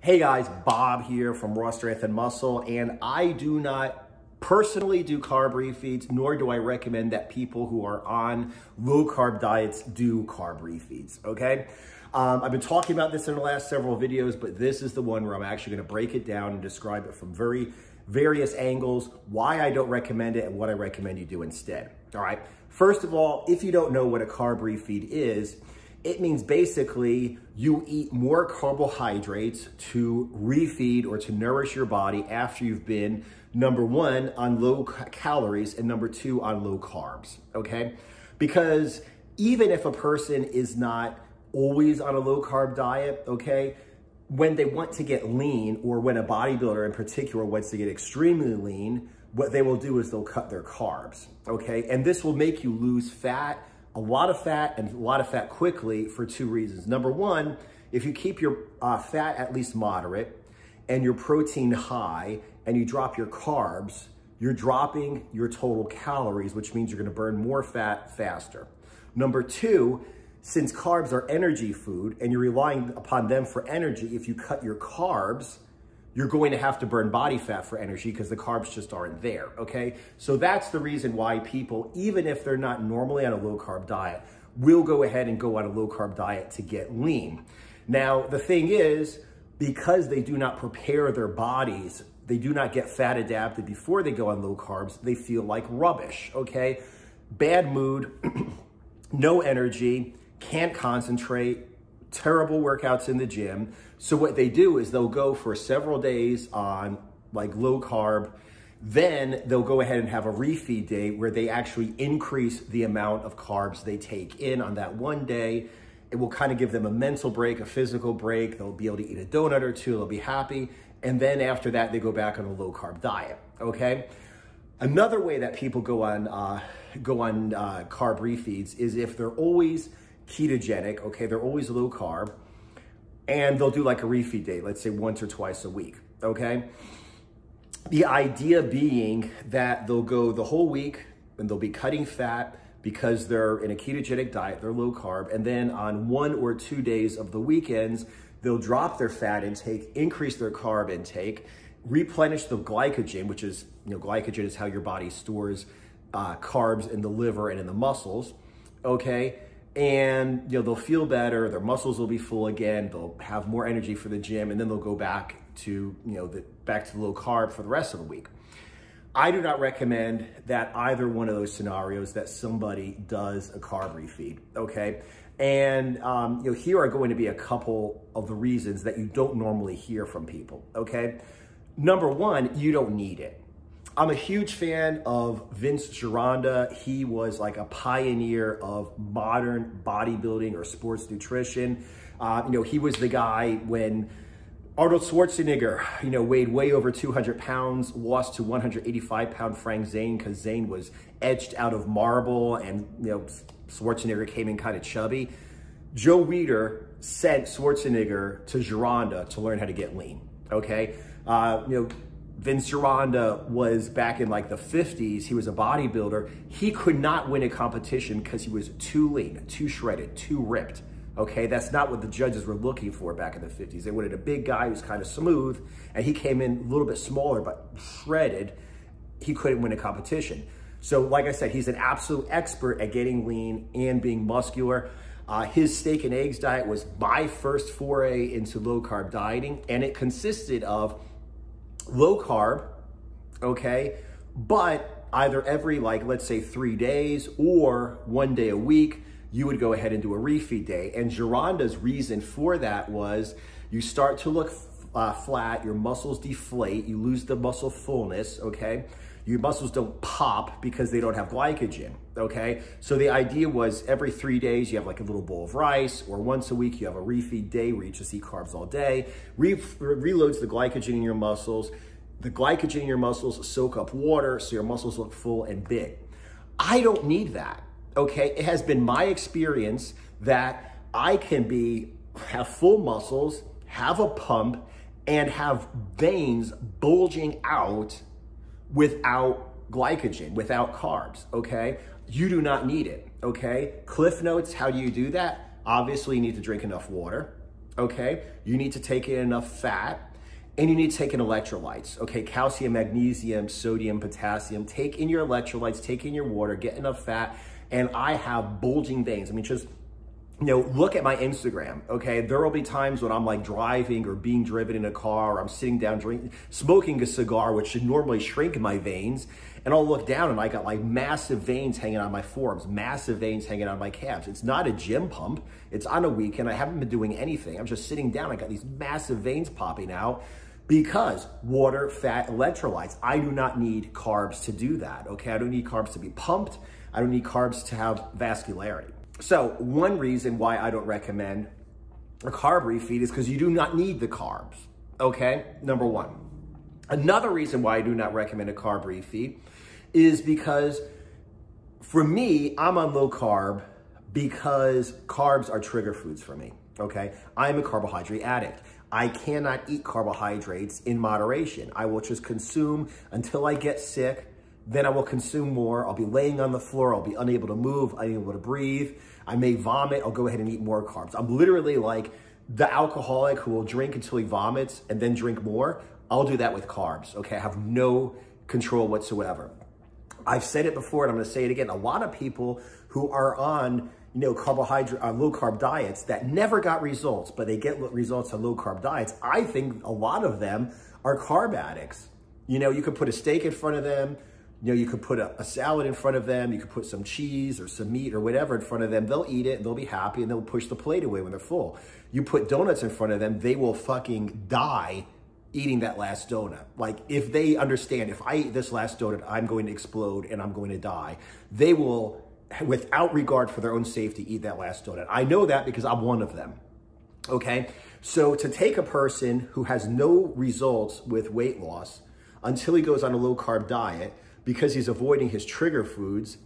Hey guys, Bob here from Raw Strength and Muscle, and I do not personally do carb refeeds, nor do I recommend that people who are on low carb diets do carb refeeds, okay? I've been talking about this in the last several videos, but this is the one where I'm actually gonna break it down and describe it from various angles, why I don't recommend it and what I recommend you do instead, all right? First of all, if you don't know what a carb refeed is, it means basically you eat more carbohydrates to refeed or to nourish your body after you've been, number one, on low calories and number two, on low carbs, okay? Because even if a person is not always on a low carb diet, okay, when they want to get lean, or when a bodybuilder in particular wants to get extremely lean, what they will do is they'll cut their carbs, okay? And this will make you lose fat, a lot of fat, and a lot of fat quickly for two reasons. Number one, if you keep your fat at least moderate and your protein high and you drop your carbs, you're dropping your total calories, which means you're gonna burn more fat faster. Number two, since carbs are energy food and you're relying upon them for energy, if you cut your carbs, you're going to have to burn body fat for energy because the carbs just aren't there, okay? So that's the reason why people, even if they're not normally on a low carb diet, will go ahead and go on a low carb diet to get lean. Now, the thing is, because they do not prepare their bodies, they do not get fat adapted before they go on low carbs, they feel like rubbish, okay? Bad mood, no energy, can't concentrate, terrible workouts in the gym. So what they do is they'll go for several days on like low carb, then they'll go ahead and have a refeed day where they actually increase the amount of carbs they take in on that one day. It will kind of give them a mental break, a physical break. They'll be able to eat a donut or two, they'll be happy. And then after that, they go back on a low carb diet, okay? Another way that people go on carb refeeds is if they're always ketogenic, okay, they're always low carb, and they'll do like a refeed day, let's say once or twice a week, okay? The idea being that they'll go the whole week and they'll be cutting fat because they're in a ketogenic diet, they're low carb, and then on 1 or 2 days of the weekends, they'll drop their fat intake, increase their carb intake, replenish the glycogen, which is, glycogen is how your body stores carbs in the liver and in the muscles, okay? And they'll feel better, their muscles will be full again, they'll have more energy for the gym, and then they'll go back to back to the low carb for the rest of the week. I do not recommend that either one of those scenarios that somebody does a carb refeed, okay? And here are going to be a couple of the reasons that you don't normally hear from people, okay? Number one, you don't need it. I'm a huge fan of Vince Gironda. He was like a pioneer of modern bodybuilding or sports nutrition. He was the guy when Arnold Schwarzenegger, weighed way over 200 pounds, lost to 185-pound Frank Zane because Zane was etched out of marble and, Schwarzenegger came in kind of chubby. Joe Weider sent Schwarzenegger to Gironda to learn how to get lean, okay? Vince Gironda was back in like the 50s. He was a bodybuilder. He could not win a competition because he was too lean, too shredded, too ripped. Okay, that's not what the judges were looking for back in the 50s. They wanted a big guy who's kind of smooth, and he came in a little bit smaller, but shredded. He couldn't win a competition. So like I said, he's an absolute expert at getting lean and being muscular. His steak and eggs diet was my first foray into low carb dieting, and it consisted of low carb, okay, but either every, let's say 3 days or 1 day a week, you would go ahead and do a refeed day. And Gironda's reason for that was you start to look flat, your muscles deflate, you lose the muscle fullness, okay? Your muscles don't pop because they don't have glycogen, okay? So the idea was every 3 days, you have like a little bowl of rice, or once a week, you have a refeed day where you just eat carbs all day, reloads the glycogen in your muscles. The glycogen in your muscles soak up water, so your muscles look full and big. I don't need that, okay? It has been my experience that I can have full muscles, have a pump, and have veins bulging out without glycogen, without carbs, okay? You do not need it, okay? Cliff notes, how do you do that? Obviously, you need to drink enough water, okay? You need to take in enough fat, and you need to take in electrolytes, okay? Calcium, magnesium, sodium, potassium. Take in your electrolytes, take in your water, get enough fat, and I have bulging veins. I mean, just, you know, look at my Instagram, okay? There will be times when I'm like driving or being driven in a car, or I'm sitting down smoking a cigar, which should normally shrink my veins, and I'll look down and I got like massive veins hanging on my forearms, massive veins hanging on my calves. It's not a gym pump. It's on a weekend. I haven't been doing anything. I'm just sitting down. I got these massive veins popping out because water, fat, electrolytes. I do not need carbs to do that, okay? I don't need carbs to be pumped. I don't need carbs to have vascularity. So one reason why I don't recommend a carb refeed is because you do not need the carbs, okay? Number one. Another reason why I do not recommend a carb refeed is because for me, I'm on low carb because carbs are trigger foods for me, okay? I'm a carbohydrate addict. I cannot eat carbohydrates in moderation. I will just consume until I get sick. Then I will consume more. I'll be laying on the floor. I'll be unable to move, unable to breathe. I may vomit. I'll go ahead and eat more carbs. I'm literally like the alcoholic who will drink until he vomits and then drink more. I'll do that with carbs, okay? I have no control whatsoever. I've said it before and I'm gonna say it again. A lot of people who are on, you know, low carb diets that never got results, but they get results on low carb diets. I think a lot of them are carb addicts. You know, you could put a steak in front of them. You know, you could put a salad in front of them. You could put some cheese or some meat or whatever in front of them. They'll eat it and they'll be happy and they'll push the plate away when they're full. You put donuts in front of them, they will fucking die eating that last donut. Like, if they understand, if I eat this last donut, I'm going to explode and I'm going to die, they will, without regard for their own safety, eat that last donut. I know that because I'm one of them, okay? So to take a person who has no results with weight loss until he goes on a low carb diet because he's avoiding his trigger foods,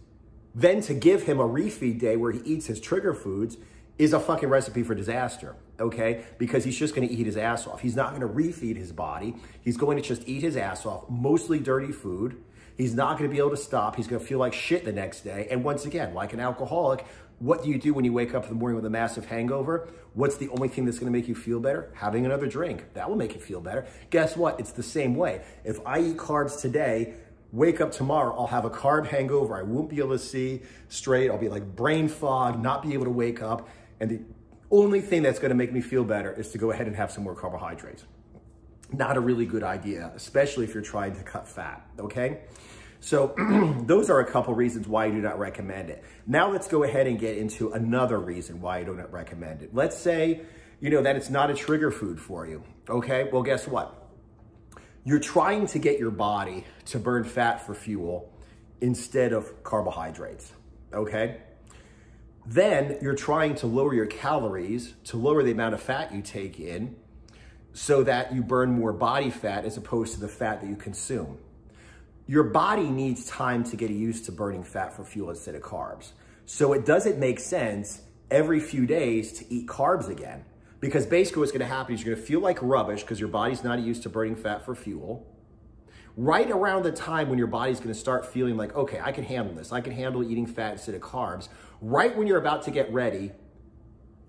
then to give him a refeed day where he eats his trigger foods is a fucking recipe for disaster, okay? Because he's just gonna eat his ass off. He's not gonna refeed his body. He's going to just eat his ass off, mostly dirty food. He's not gonna be able to stop. He's gonna feel like shit the next day. And once again, like an alcoholic, what do you do when you wake up in the morning with a massive hangover? What's the only thing that's gonna make you feel better? Having another drink. That will make you feel better. Guess what? It's the same way. If I eat carbs today, wake up tomorrow, I'll have a carb hangover. I won't be able to see straight. I'll be like brain fog, not be able to wake up. And the only thing that's gonna make me feel better is to go ahead and have some more carbohydrates. Not a really good idea, especially if you're trying to cut fat, okay? So those are a couple reasons why I do not recommend it. Now let's go ahead and get into another reason why I do not recommend it. Let's say, you know, that it's not a trigger food for you, okay? Well, guess what? You're trying to get your body to burn fat for fuel instead of carbohydrates, okay? Then you're trying to lower your calories, to lower the amount of fat you take in so that you burn more body fat as opposed to the fat that you consume. Your body needs time to get used to burning fat for fuel instead of carbs. So it doesn't make sense every few days to eat carbs again, because basically what's gonna happen is you're gonna feel like rubbish because your body's not used to burning fat for fuel. Right around the time when your body's gonna start feeling like, okay, I can handle this. I can handle eating fat instead of carbs. Right when you're about to get ready,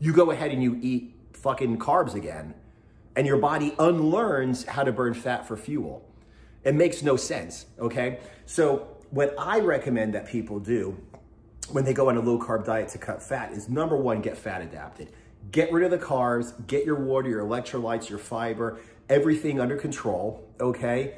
you go ahead and you eat fucking carbs again, and your body unlearns how to burn fat for fuel. It makes no sense, okay? So what I recommend that people do when they go on a low carb diet to cut fat is, number one, get fat adapted. Get rid of the carbs, get your water, your electrolytes, your fiber, everything under control, okay?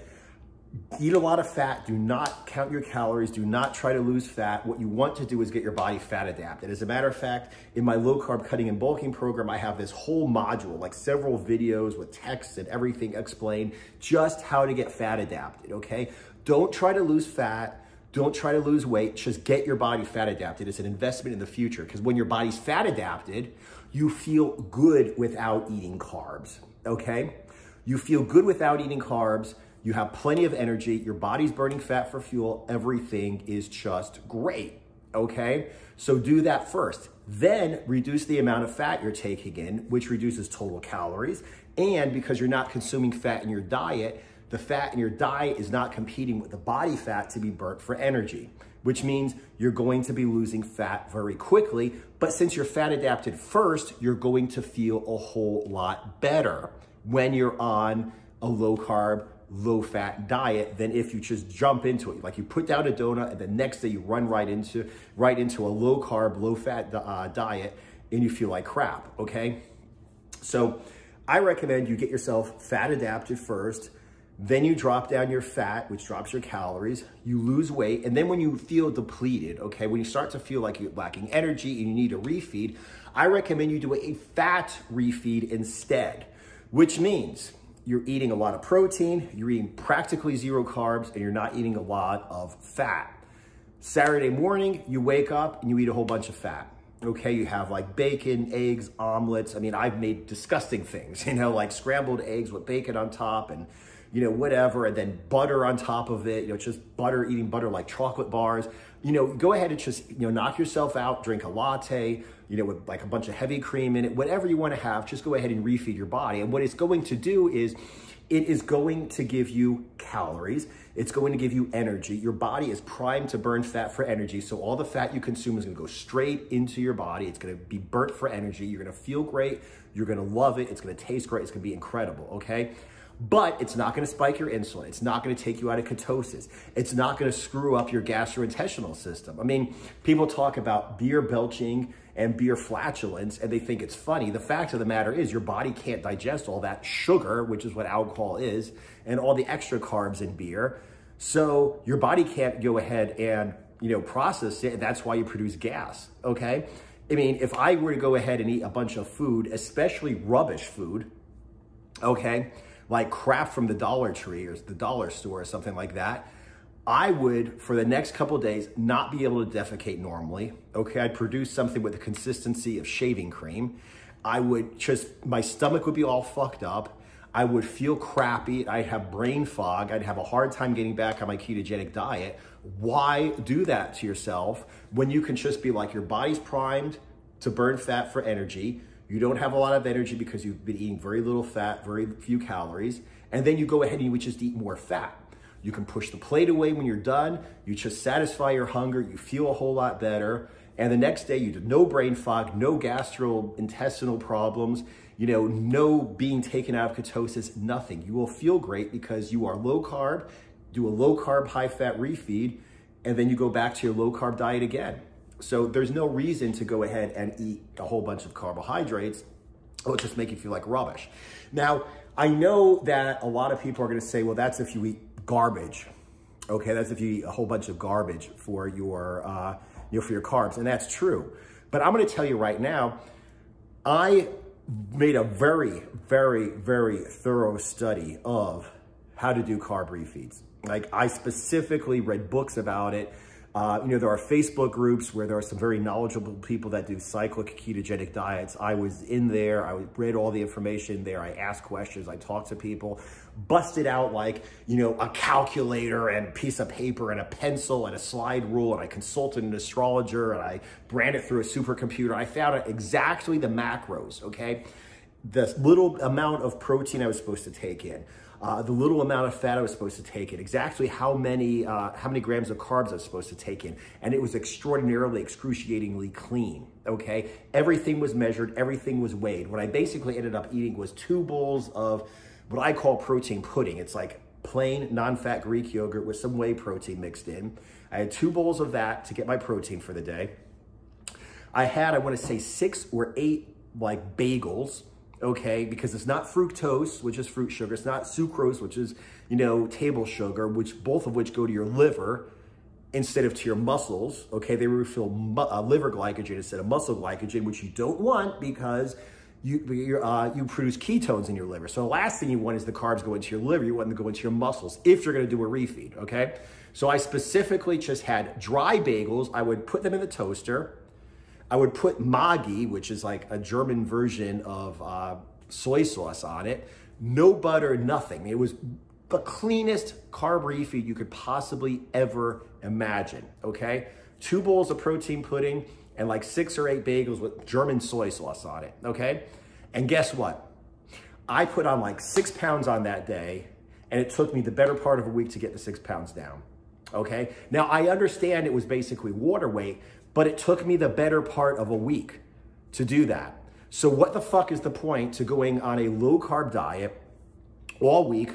Eat a lot of fat. Do not count your calories. Do not try to lose fat. What you want to do is get your body fat adapted. As a matter of fact, in my low carb cutting and bulking program, I have this whole module, like several videos with texts and everything explained just how to get fat adapted, okay? Don't try to lose fat. Don't try to lose weight. Just get your body fat adapted. It's an investment in the future, because when your body's fat adapted, you feel good without eating carbs, okay? You feel good without eating carbs. You have plenty of energy. Your body's burning fat for fuel. Everything is just great, okay? So do that first. Then reduce the amount of fat you're taking in, which reduces total calories. And because you're not consuming fat in your diet, the fat in your diet is not competing with the body fat to be burnt for energy, which means you're going to be losing fat very quickly. But since you're fat adapted first, you're going to feel a whole lot better when you're on a low carb, low fat diet than if you just jump into it. Like you put down a donut and the next day you run right into a low carb, low fat diet and you feel like crap, okay? So I recommend you get yourself fat adapted first, then you drop down your fat, which drops your calories, you lose weight, and then when you feel depleted, okay, when you start to feel like you're lacking energy and you need a refeed, I recommend you do a fat refeed instead, which means you're eating a lot of protein, you're eating practically zero carbs, and you're not eating a lot of fat. Saturday morning, you wake up and you eat a whole bunch of fat. Okay, you have like bacon, eggs, omelets. I mean, I've made disgusting things, you know, like scrambled eggs with bacon on top and, you know, whatever, and then butter on top of it, you know, just butter, eating butter like chocolate bars. You know, go ahead and just, you know, knock yourself out, drink a latte, you know, with like a bunch of heavy cream in it, whatever you want to have, just go ahead and refeed your body. And what it's going to do is it is going to give you calories. It's going to give you energy. Your body is primed to burn fat for energy. So all the fat you consume is going to go straight into your body. It's going to be burnt for energy. You're going to feel great. You're going to love it. It's going to taste great. It's going to be incredible. Okay. But it's not going to spike your insulin. It's not going to take you out of ketosis. It's not going to screw up your gastrointestinal system. I mean, people talk about beer belching and beer flatulence, and they think it's funny. The fact of the matter is your body can't digest all that sugar, which is what alcohol is, and all the extra carbs in beer. So your body can't go ahead and, you know, process it, and that's why you produce gas, okay? I mean, if I were to go ahead and eat a bunch of food, especially rubbish food, okay, like crap from the Dollar Tree or the dollar store or something like that, I would, for the next couple of days, not be able to defecate normally. Okay, I'd produce something with the consistency of shaving cream. I would just, my stomach would be all fucked up. I would feel crappy. I'd have brain fog. I'd have a hard time getting back on my ketogenic diet. Why do that to yourself when you can just be like, your body's primed to burn fat for energy. You don't have a lot of energy because you've been eating very little fat, very few calories, and then you go ahead and you would just eat more fat. You can push the plate away when you're done. You just satisfy your hunger. You feel a whole lot better. And the next day you do no brain fog, no gastrointestinal problems, you know, no being taken out of ketosis, nothing. You will feel great because you are low carb, do a low carb, high fat refeed, and then you go back to your low carb diet again. So there's no reason to go ahead and eat a whole bunch of carbohydrates. It'll just make you feel like rubbish. Now, I know that a lot of people are going to say, well, that's if you eat garbage. Okay, that's if you eat a whole bunch of garbage for your, you know, for your carbs, and that's true. But I'm going to tell you right now, I made a very, very, very thorough study of how to do carb refeeds. Like, I specifically read books about it. You know, there are Facebook groups where there are some very knowledgeable people that do cyclic ketogenic diets. I was in there. I read all the information there. I asked questions. I talked to people, busted out like, you know, a calculator and a piece of paper and a pencil and a slide rule. And I consulted an astrologer and I ran it through a supercomputer. I found out exactly the macros, okay? The little amount of protein I was supposed to take in. The little amount of fat I was supposed to take in, exactly how many grams of carbs I was supposed to take in. And it was extraordinarily, excruciatingly clean, okay? Everything was measured, everything was weighed. What I basically ended up eating was 2 bowls of what I call protein pudding. It's like plain, non-fat Greek yogurt with some whey protein mixed in. I had 2 bowls of that to get my protein for the day. I had, I want to say 6 or 8 like bagels, okay, because it's not fructose, which is fruit sugar. It's not sucrose, which is, you know, table sugar, which both of which go to your liver instead of to your muscles, okay? They refill liver glycogen instead of muscle glycogen, which you don't want because you produce ketones in your liver. So the last thing you want is the carbs go into your liver. You want them to go into your muscles if you're going to do a refeed, okay? So I specifically just had dry bagels. I would put them in the toaster. I would put Maggi, which is like a German version of soy sauce on it. No butter, nothing. It was the cleanest carb refeed you could possibly ever imagine, okay? 2 bowls of protein pudding and like 6 or 8 bagels with German soy sauce on it, okay? And guess what? I put on like 6 pounds on that day, And it took me the better part of a week to get the 6 pounds down, okay? Now, I understand it was basically water weight, but it took me the better part of a week to do that. So what the fuck is the point to going on a low carb diet all week,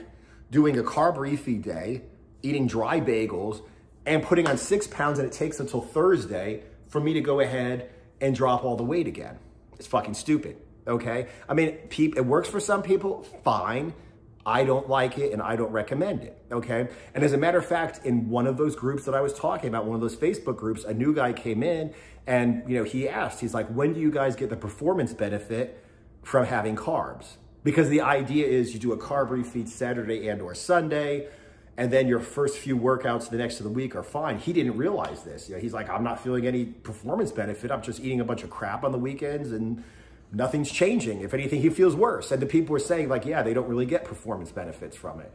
doing a carb refeed day, eating dry bagels, and putting on 6 pounds, and it takes until Thursday for me to go ahead and drop all the weight again? It's fucking stupid, okay? I mean, it works for some people, fine. I don't like it and I don't recommend it, okay? And as a matter of fact, in one of those groups that I was talking about, one of those Facebook groups, a new guy came in and, you know, he asked, he's like, when do you guys get the performance benefit from having carbs? Because the idea is you do a carb refeed Saturday and or Sunday, and then your first few workouts the next of the week are fine. He didn't realize this. You know, he's like, I'm not feeling any performance benefit. I'm just eating a bunch of crap on the weekends and nothing's changing. If anything, he feels worse. And the people were saying like, yeah, they don't really get performance benefits from it.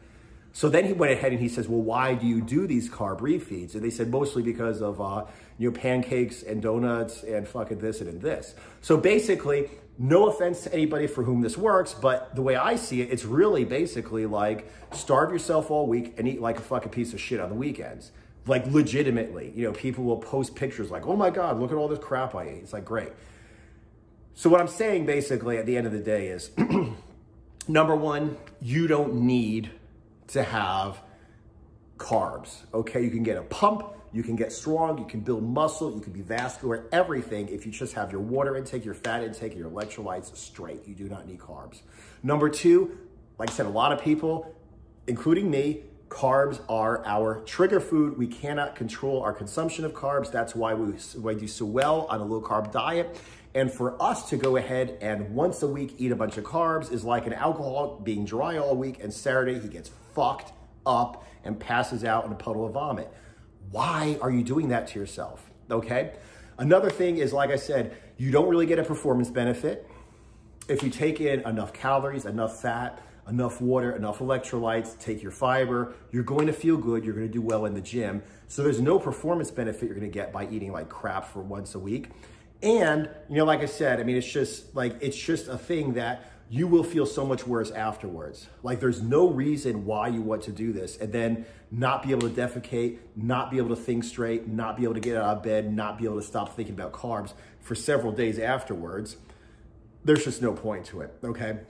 So then he went ahead and he says, well, why do you do these carb refeeds? And they said mostly because of, you know, pancakes and donuts and fucking this and this. So basically, no offense to anybody for whom this works, but the way I see it, it's really basically like starve yourself all week and eat like a fucking piece of shit on the weekends. Like legitimately, you know, people will post pictures like, oh my God, look at all this crap I ate. It's like, great. So what I'm saying basically at the end of the day is, number one, you don't need to have carbs, okay? You can get a pump, you can get strong, you can build muscle, you can be vascular, everything if you just have your water intake, your fat intake, and your electrolytes straight. You do not need carbs. Number two, like I said, a lot of people, including me, carbs are our trigger food. We cannot control our consumption of carbs. That's why we do so well on a low carb diet. And for us to go ahead and once a week eat a bunch of carbs is like an alcoholic being dry all week, and Saturday he gets fucked up and passes out in a puddle of vomit. Why are you doing that to yourself, okay? Another thing is, like I said, you don't really get a performance benefit if you take in enough calories, enough fat, enough water, enough electrolytes, take your fiber, you're going to feel good, you're gonna do well in the gym. So there's no performance benefit you're gonna get by eating like crap for once a week. And, you know, like I said, I mean, it's just a thing that you will feel so much worse afterwards. Like there's no reason why you want to do this and then not be able to defecate, not be able to think straight, not be able to get out of bed, not be able to stop thinking about carbs for several days afterwards. There's just no point to it, okay?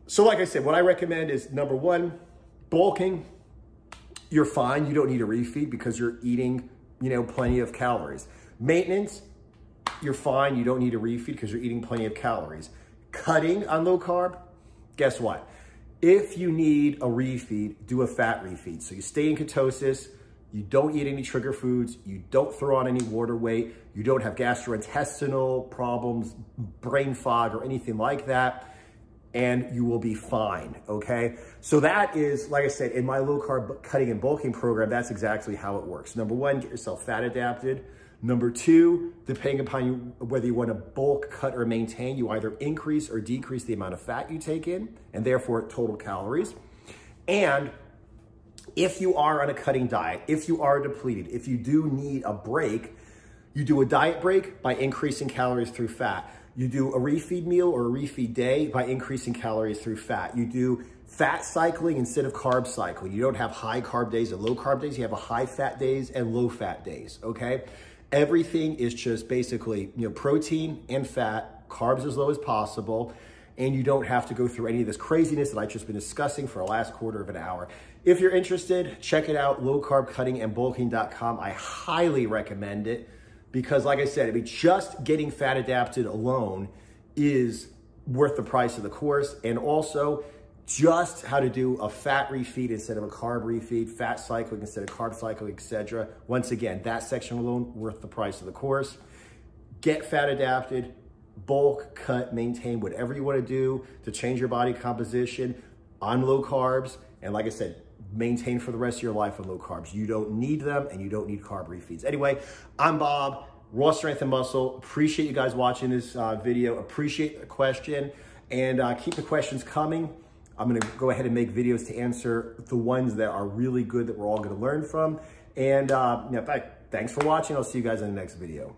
So like I said, what I recommend is number one, bulking. You're fine, you don't need a refeed because you're eating, you know, plenty of calories. Maintenance, you're fine, you don't need a refeed because you're eating plenty of calories. Cutting on low carb, guess what? If you need a refeed, do a fat refeed. So you stay in ketosis, you don't eat any trigger foods, you don't throw on any water weight, you don't have gastrointestinal problems, brain fog, or anything like that, and you will be fine, okay? So that is, like I said, in my low carb cutting and bulking program, that's exactly how it works. Number one, get yourself fat adapted. Number two, depending upon whether you want to bulk, cut, or maintain, you either increase or decrease the amount of fat you take in, and therefore total calories. And if you are on a cutting diet, if you are depleted, if you do need a break, you do a diet break by increasing calories through fat. You do a refeed meal or a refeed day by increasing calories through fat. You do fat cycling instead of carb cycling. You don't have high carb days and low carb days. You have a high fat days and low fat days, okay? Everything is just basically, you know, protein and fat, carbs as low as possible, and you don't have to go through any of this craziness that I've just been discussing for the last quarter of an hour. If you're interested, check it out, lowcarbcuttingandbulking.com. I highly recommend it because, like I said, I mean, just getting fat adapted alone is worth the price of the course, and also just how to do a fat refeed instead of a carb refeed, fat cycling instead of carb cycling, etc. Once again, that section alone worth the price of the course. Get fat adapted, bulk, cut, maintain, whatever you want to do to change your body composition on low carbs. And like I said, maintain for the rest of your life on low carbs. You don't need them and you don't need carb refeeds. Anyway, I'm Bob, Raw Strength and Muscle. Appreciate you guys watching this video. Appreciate the question, and keep the questions coming. I'm gonna go ahead and make videos to answer the ones that are really good that we're all gonna learn from. And yeah, thanks for watching. I'll see you guys in the next video.